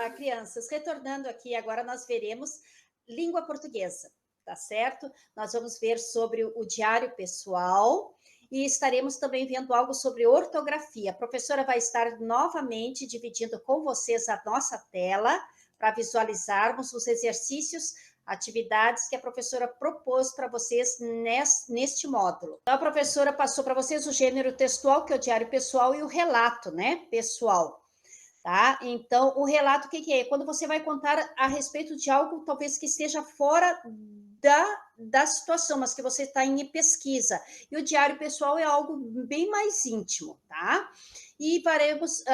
Olá, crianças. Retornando aqui, agora nós veremos língua portuguesa, tá certo? Nós vamos ver sobre o diário pessoal e estaremos também vendo algo sobre ortografia. A professora vai estar novamente dividindo com vocês a nossa tela para visualizarmos os exercícios, atividades que a professora propôs para vocês neste módulo. Então, a professora passou para vocês o gênero textual, que é o diário pessoal, e o relato, né, pessoal. Tá? Então, o relato, o que, que é? Quando você vai contar a respeito de algo, talvez que esteja fora da situação, mas que você está em pesquisa. E o diário pessoal é algo bem mais íntimo, tá? E faremos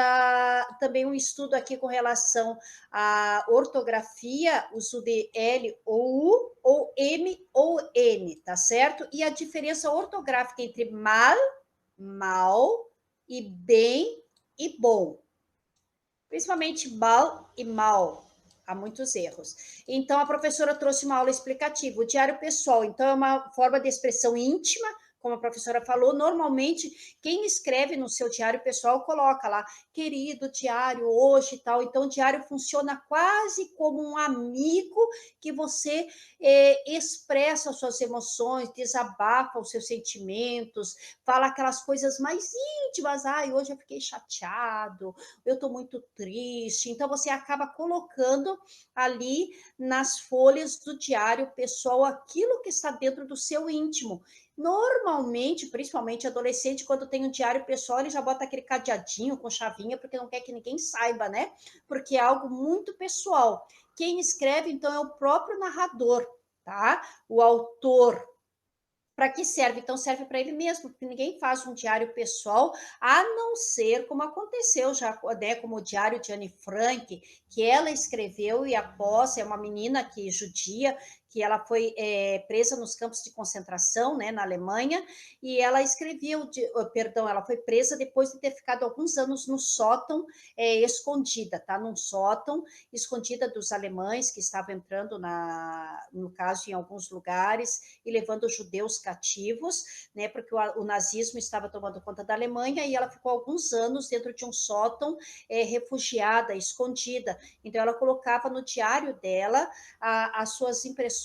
também um estudo aqui com relação à ortografia, uso de L ou U, ou M ou N, tá certo? E a diferença ortográfica entre mal e bem e bom. Principalmente mal e mal, há muitos erros. Então, a professora trouxe uma aula explicativa. O diário pessoal, então, é uma forma de expressão íntima, como a professora falou. Normalmente, quem escreve no seu diário pessoal coloca lá, querido diário, hoje e tal. Então, o diário funciona quase como um amigo que você expressa as suas emoções, desabafa os seus sentimentos, fala aquelas coisas mais íntimas. Ai, hoje eu fiquei chateado, eu estou muito triste. Então, você acaba colocando ali nas folhas do diário pessoal aquilo que está dentro do seu íntimo. Normalmente, principalmente adolescente, quando tem um diário pessoal, ele já bota aquele cadeadinho com chavinha, porque não quer que ninguém saiba, né? Porque é algo muito pessoal. Quem escreve, então, é o próprio narrador, tá? O autor. Para que serve? Então, serve para ele mesmo, porque ninguém faz um diário pessoal, a não ser como aconteceu já, né, como o diário de Anne Frank, que ela escreveu e após, é uma menina que judia, que ela foi presa nos campos de concentração, né, na Alemanha, e ela escreveu, perdão, ela foi presa depois de ter ficado alguns anos no sótão, escondida, tá? Num sótão, escondida dos alemães que estavam entrando, no caso, em alguns lugares, e levando judeus cativos, né, porque o nazismo estava tomando conta da Alemanha, e ela ficou alguns anos dentro de um sótão, refugiada, escondida. Então, ela colocava no diário dela as suas impressões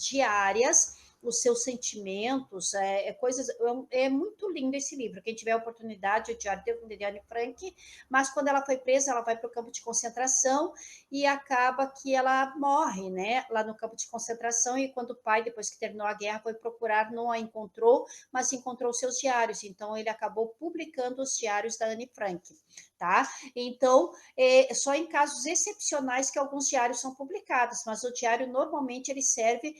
diárias, os seus sentimentos, coisas. É muito lindo esse livro. Quem tiver a oportunidade, o Diário de Anne Frank, mas quando ela foi presa, ela vai para o campo de concentração e acaba que ela morre, né, lá no campo de concentração, e quando o pai, depois que terminou a guerra, foi procurar, não a encontrou, mas encontrou seus diários, então ele acabou publicando os diários da Anne Frank, tá? Então, só em casos excepcionais que alguns diários são publicados, mas o diário normalmente ele serve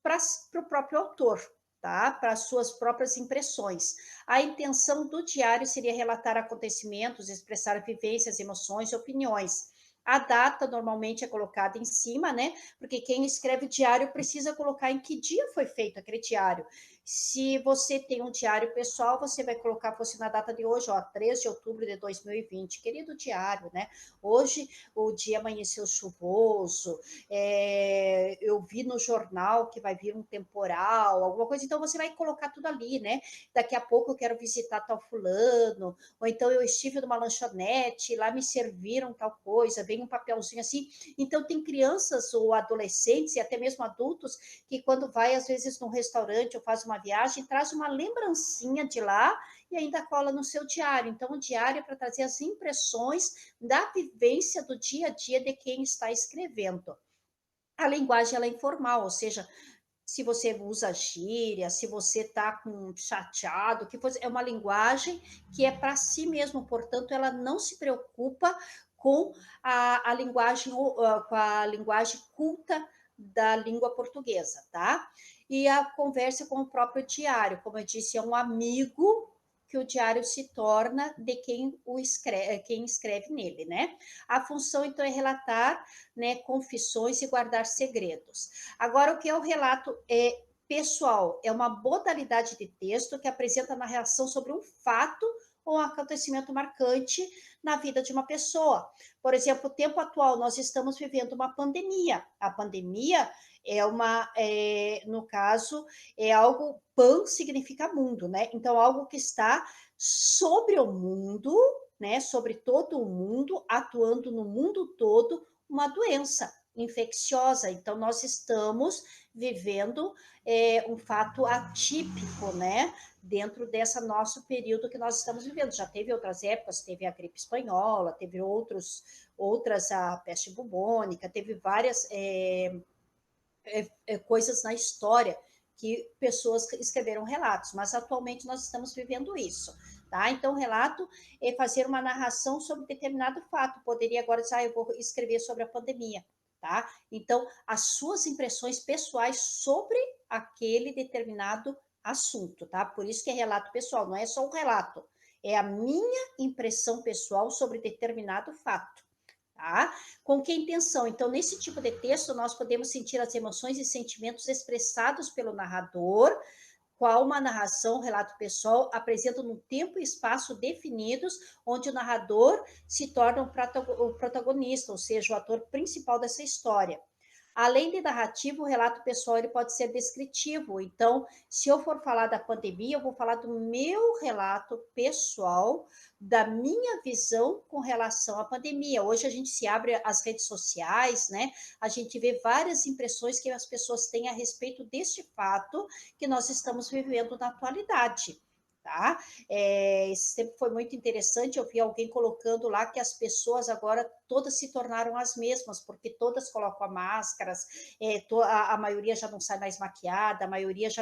para o próprio autor, tá? Para as suas próprias impressões. A intenção do diário seria relatar acontecimentos, expressar vivências, emoções e opiniões. A data normalmente é colocada em cima, né? Porque quem escreve diário precisa colocar em que dia foi feito aquele diário. Se você tem um diário pessoal, você vai colocar, fosse na data de hoje, ó, 3 de outubro de 2020, querido diário, né? Hoje o dia amanheceu chuvoso, eu vi no jornal que vai vir um temporal, alguma coisa, então você vai colocar tudo ali, né? Daqui a pouco eu quero visitar tal fulano, ou então eu estive numa lanchonete, lá me serviram tal coisa, vem um papelzinho assim. Então tem crianças ou adolescentes e até mesmo adultos que quando vai às vezes num restaurante ou faz uma viagem, traz uma lembrancinha de lá e ainda cola no seu diário. Então o diário é para trazer as impressões da vivência do dia a dia de quem está escrevendo. A linguagem ela é informal, ou seja, se você usa gíria, se você está chateado, que fosse, é uma linguagem que é para si mesmo, portanto, ela não se preocupa com a linguagem, com a linguagem culta da língua portuguesa, tá? E a conversa com o próprio diário, como eu disse, é um amigo que o diário se torna de quem escreve nele, né? A função, então, é relatar, né, confissões e guardar segredos. Agora, o que é o relato pessoal? É uma modalidade de texto que apresenta a narração sobre um fato ou um acontecimento marcante na vida de uma pessoa. Por exemplo, no tempo atual, nós estamos vivendo uma pandemia. A pandemia no caso, é algo, pan significa mundo, né? Então, algo que está sobre o mundo, né? Sobre todo o mundo, atuando no mundo todo, uma doença infecciosa. Então, nós estamos vivendo um fato atípico, né? Dentro desse nosso período que nós estamos vivendo. Já teve outras épocas, teve a gripe espanhola, teve outras, a peste bubônica, teve várias coisas na história que pessoas escreveram relatos, mas atualmente nós estamos vivendo isso, tá? Então, o relato é fazer uma narração sobre determinado fato. Poderia agora dizer, eu vou escrever sobre a pandemia, tá? Então, as suas impressões pessoais sobre aquele determinado assunto, tá? Por isso que é relato pessoal, não é só um relato, é a minha impressão pessoal sobre determinado fato. Tá? Com que intenção? Então, nesse tipo de texto, nós podemos sentir as emoções e sentimentos expressados pelo narrador, qual uma narração, relato pessoal, apresenta um tempo e espaço definidos, onde o narrador se torna o protagonista, ou seja, o ator principal dessa história. Além de narrativo, o relato pessoal ele pode ser descritivo. Então, se eu for falar da pandemia, eu vou falar do meu relato pessoal, da minha visão com relação à pandemia. Hoje a gente se abre as redes sociais, né? A gente vê várias impressões que as pessoas têm a respeito deste fato que nós estamos vivendo na atualidade. Tá? Esse tempo foi muito interessante, eu vi alguém colocando lá que as pessoas agora todas se tornaram as mesmas, porque todas colocam máscaras, a maioria já não sai mais maquiada, a maioria já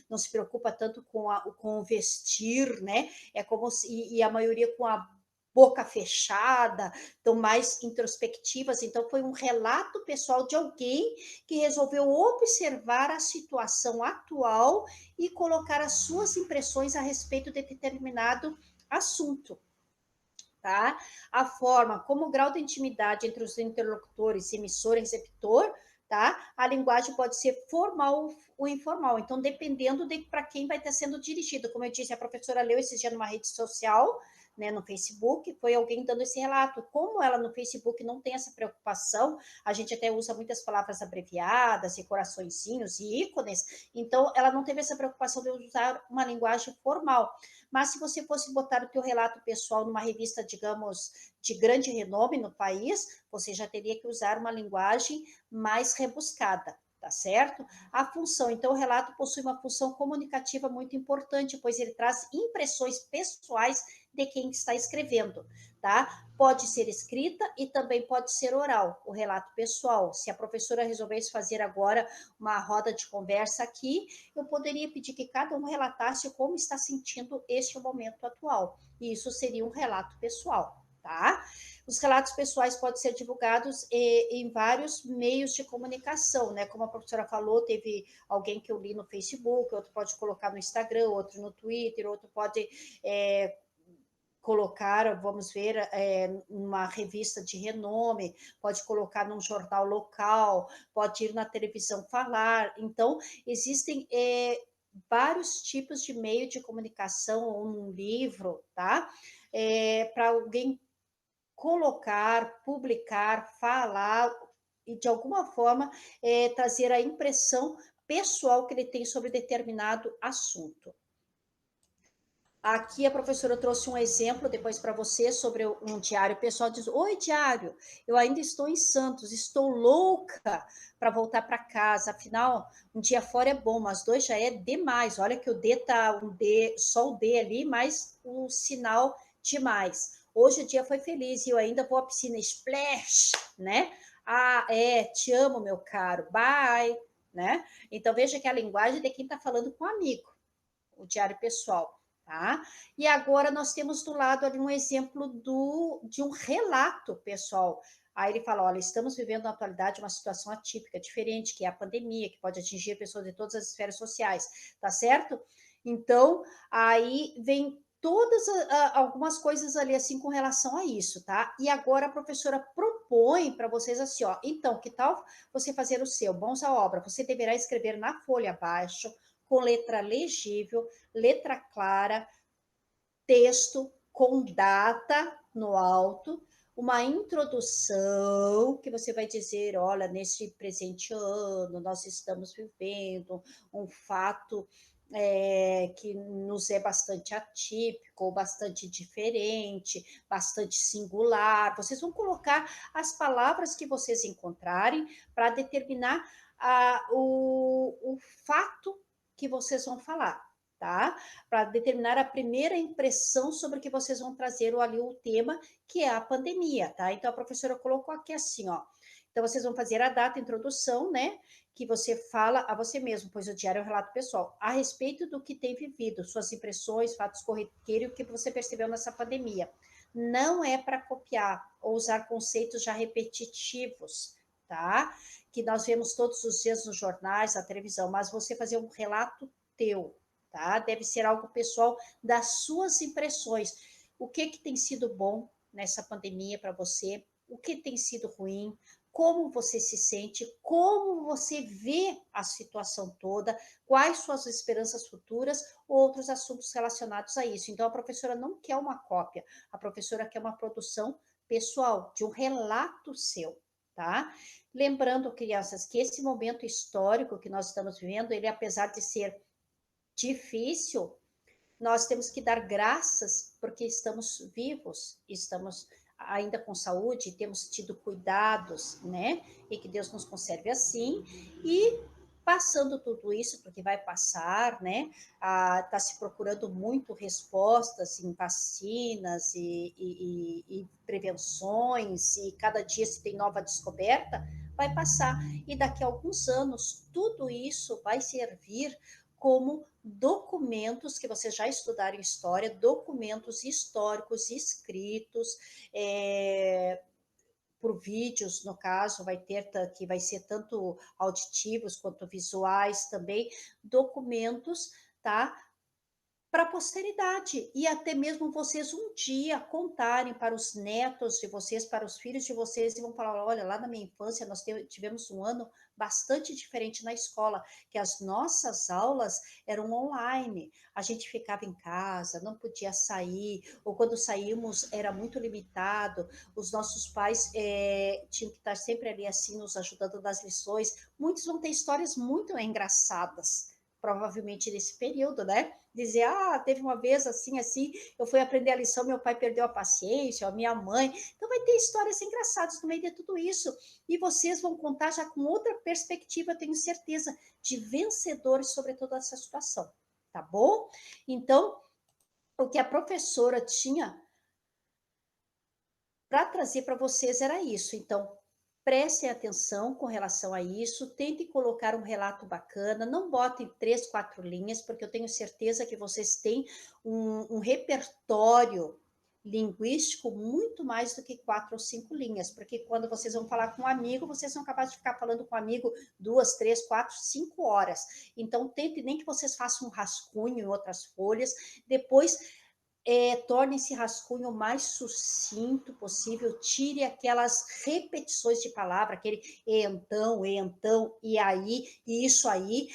não se preocupa tanto com o vestir, né? É como se, e a maioria com a boca fechada, estão mais introspectivas. Então, foi um relato pessoal de alguém que resolveu observar a situação atual e colocar as suas impressões a respeito de determinado assunto. Tá? A forma, como o grau de intimidade entre os interlocutores, emissor e receptor, tá? A linguagem pode ser formal ou informal. Então, dependendo de para quem vai estar sendo dirigido. Como eu disse, a professora leu esses dias numa rede social, né, no Facebook, foi alguém dando esse relato. Como ela no Facebook não tem essa preocupação, a gente até usa muitas palavras abreviadas e coraçõezinhos e ícones, então ela não teve essa preocupação de usar uma linguagem formal. Mas se você fosse botar o teu relato pessoal numa revista, digamos, de grande renome no país, você já teria que usar uma linguagem mais rebuscada, tá certo? A função, então, o relato possui uma função comunicativa muito importante, pois ele traz impressões pessoais de quem está escrevendo, tá? Pode ser escrita e também pode ser oral, o relato pessoal. Se a professora resolvesse fazer agora uma roda de conversa aqui, eu poderia pedir que cada um relatasse como está sentindo este momento atual. E isso seria um relato pessoal, tá? Os relatos pessoais podem ser divulgados em vários meios de comunicação, né? Como a professora falou, teve alguém que eu li no Facebook, outro pode colocar no Instagram, outro no Twitter, outro pode colocar, vamos ver, uma revista de renome, pode colocar num jornal local, pode ir na televisão falar. Então, existem vários tipos de meio de comunicação, ou um livro, tá? Para alguém colocar, publicar, falar e, de alguma forma, trazer a impressão pessoal que ele tem sobre determinado assunto. Aqui a professora trouxe um exemplo depois para você sobre um diário. O pessoal diz: Oi, diário, eu ainda estou em Santos, estou louca para voltar para casa. Afinal, um dia fora é bom, mas dois já é demais. Olha que o D tá um D, só o D ali, mas o sinal demais. Hoje o dia foi feliz e eu ainda vou à piscina splash, né? Ah, te amo, meu caro. Bye, né? Então veja que a linguagem de quem está falando com um amigo, o diário pessoal. Tá? E agora nós temos do lado ali um exemplo de um relato pessoal. Aí ele fala: olha, estamos vivendo na atualidade uma situação atípica, diferente, que é a pandemia, que pode atingir pessoas de todas as esferas sociais, tá certo? Então, aí vem todas algumas coisas ali assim com relação a isso, tá? E agora a professora propõe para vocês assim, ó, então, que tal você fazer o seu? Bons à obra, você deverá escrever na folha abaixo, com letra legível, letra clara, texto com data no alto, uma introdução que você vai dizer: olha, neste presente ano nós estamos vivendo um fato que nos é bastante atípico, bastante diferente, bastante singular. Vocês vão colocar as palavras que vocês encontrarem para determinar o fato que vocês vão falar, tá? Para determinar a primeira impressão sobre o que vocês vão trazer ali o tema, que é a pandemia, tá? Então a professora colocou aqui assim, ó. Então vocês vão fazer a data, a introdução, né? Que você fala a você mesmo, pois o diário é um relato pessoal, a respeito do que tem vivido, suas impressões, fatos corriqueiros, o que você percebeu nessa pandemia. Não é para copiar ou usar conceitos já repetitivos, tá? Que nós vemos todos os dias nos jornais, na televisão, mas você fazer um relato teu, tá? Deve ser algo pessoal das suas impressões. O que tem sido bom nessa pandemia para você? O que tem sido ruim? Como você se sente, como você vê a situação toda, quais suas esperanças futuras, outros assuntos relacionados a isso. Então, a professora não quer uma cópia, a professora quer uma produção pessoal, de um relato seu, tá? Lembrando, crianças, que esse momento histórico que nós estamos vivendo, ele, apesar de ser difícil, nós temos que dar graças porque estamos vivos, estamos ainda com saúde, temos tido cuidados, né? E que Deus nos conserve assim. E passando tudo isso, porque vai passar, né? Está se procurando muito respostas em vacinas e prevenções, e cada dia se tem nova descoberta, vai passar. E daqui a alguns anos, tudo isso vai servir como documentos que vocês já estudaram em história, documentos históricos escritos, por vídeos, no caso, vai ter que vai ser tanto auditivos quanto visuais também, documentos, tá? Para a posteridade e até mesmo vocês um dia contarem para os netos de vocês, para os filhos de vocês e vão falar, olha, lá na minha infância nós tivemos um ano bastante diferente na escola, que as nossas aulas eram online, a gente ficava em casa, não podia sair, ou quando saímos era muito limitado, os nossos pais tinham que estar sempre ali assim, nos ajudando nas lições, muitos vão ter histórias muito engraçadas, provavelmente nesse período, né? Dizer, teve uma vez assim, assim, eu fui aprender a lição, meu pai perdeu a paciência, a minha mãe. Então vai ter histórias engraçadas no meio de tudo isso. E vocês vão contar já com outra perspectiva, eu tenho certeza, de vencedores sobre toda essa situação. Tá bom? Então, o que a professora tinha para trazer para vocês era isso. Então, prestem atenção com relação a isso, tentem colocar um relato bacana, não botem 3, 4 linhas, porque eu tenho certeza que vocês têm um repertório linguístico muito mais do que 4 ou 5 linhas, porque quando vocês vão falar com um amigo, vocês são capazes de ficar falando com um amigo 2, 3, 4, 5 horas. Então, tentem nem que vocês façam um rascunho em outras folhas, depois torne esse rascunho o mais sucinto possível, tire aquelas repetições de palavra, aquele e então, e isso aí,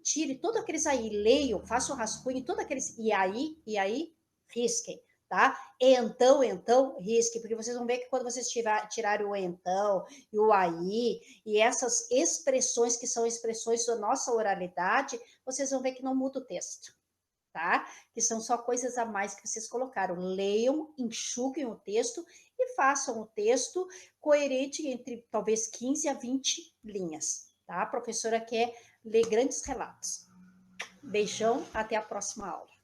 tire todos aqueles aí, leiam, faça o rascunho, todos aqueles e aí, risquem, tá? Então, risquem, porque vocês vão ver que quando vocês tirarem o então e o aí, e essas expressões que são expressões da nossa oralidade, vocês vão ver que não muda o texto, tá? Que são só coisas a mais que vocês colocaram. Leiam, enxuguem o texto e façam o texto coerente entre talvez 15 a 20 linhas, tá? A professora quer ler grandes relatos. Beijão, até a próxima aula.